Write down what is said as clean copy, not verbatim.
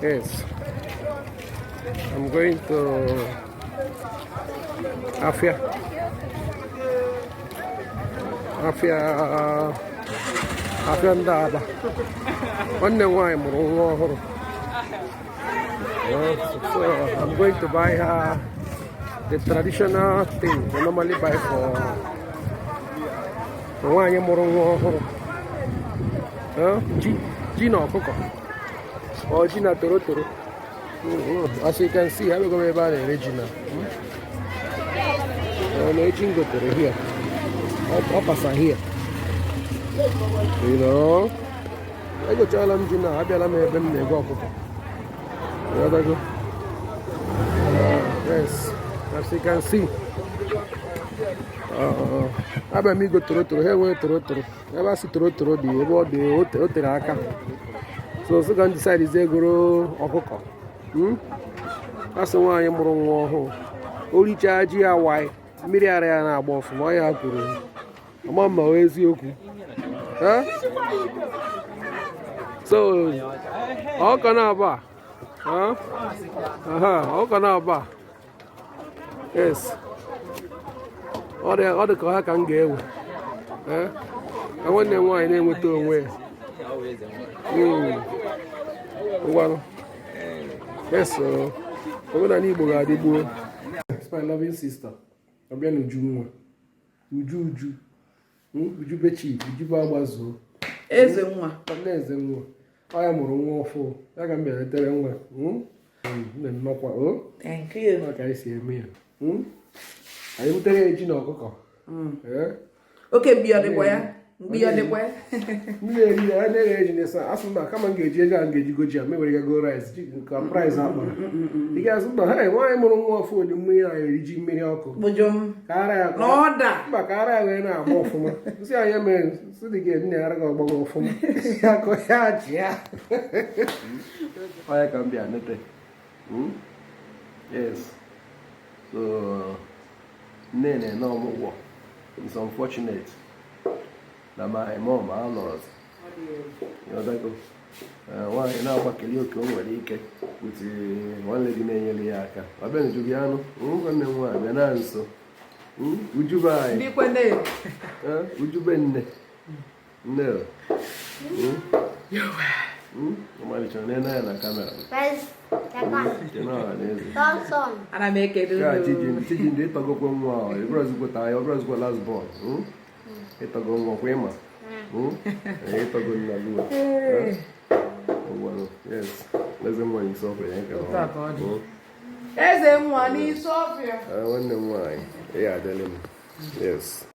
Yes. I'm going to Afia. Afia Ndaba. One why so I'm going to buy her the traditional thing we normally buy for one Gino Coco or Gina Toro. As you can see, I will go about the original. I'm aging go to here. Up here. You know, I go tell them Gina, I be a man, they go. Yes, as you can see. I be me go to here, where to ever see to the about the hotel. So can decide is they go Okoko. That's the one I'm wrong. Only charge ya why. Miri area na agba ọfụma ya kwuru. Ama mma eziokwu. Huh? So ọ ka na-aba. Huh? Ọ ka na-aba. Yes. Ọ dị ka ha ka m ga-ewe. Eh? Nwanne m nwaanyị na-enweta onwe ya. Ngwanụ. Yes, so omenala Igbo ga-adịgbuo. It's my loving sister. I'm going to Uju Bechi, Uju Babazo. Eze nwa. Eze nwa. I am nwa ọfụ. Ya ga mbe letere nwa. Nnọkwa o. Thank you. Ka anyị si eme ya. Anyị butere eji na ọkụkọ. Okay, biya dịkwa ya. Biya dịkwa ya. Mmiri ya na eji nesa. Asụ na kama ngeji ego a ngeji goji a mewere go rice. Ka price akpa. Ị ga-asụ na ha nwaanyị mụrụ nwa ọfụ onye mmiri a eriji mmiri ọkụ. Bujum. Ka ara ya. N'ọda. Mba ka ara ya wee na-agba ọfụma. Nsị anyị mere sị dị ga nne ara ga ọgbagba ọfụma. Ya kọ ya ji ya. Onye ka m bịa nete. Yes. So nene no ọmụgwọ. It's unfortunate that my mom alụrụ. Nwaanyị na-agbakeli oke o nwere ike with nwanne gị na-enyere ya aka. Ọ bịa nju gị anụ, nwanne m nwaanyị bịa na nso. Ujube anyị. Ujube nne. Nne. Ọmalịcha na-ene ya na kamera. Ana m ekele unu. Chiji ndị ịtọgokwa nwa ahụ, ịbụrụzikwa last born. Ịtọgo nwa kwa ịma. Ịtọgo nna gị. Yes. Eze nwa n'isi ọfịa ya ka ọ. Eze nwa n'isi ọfịa. Nwanne m nwaanyị, ya adịla m. Yes.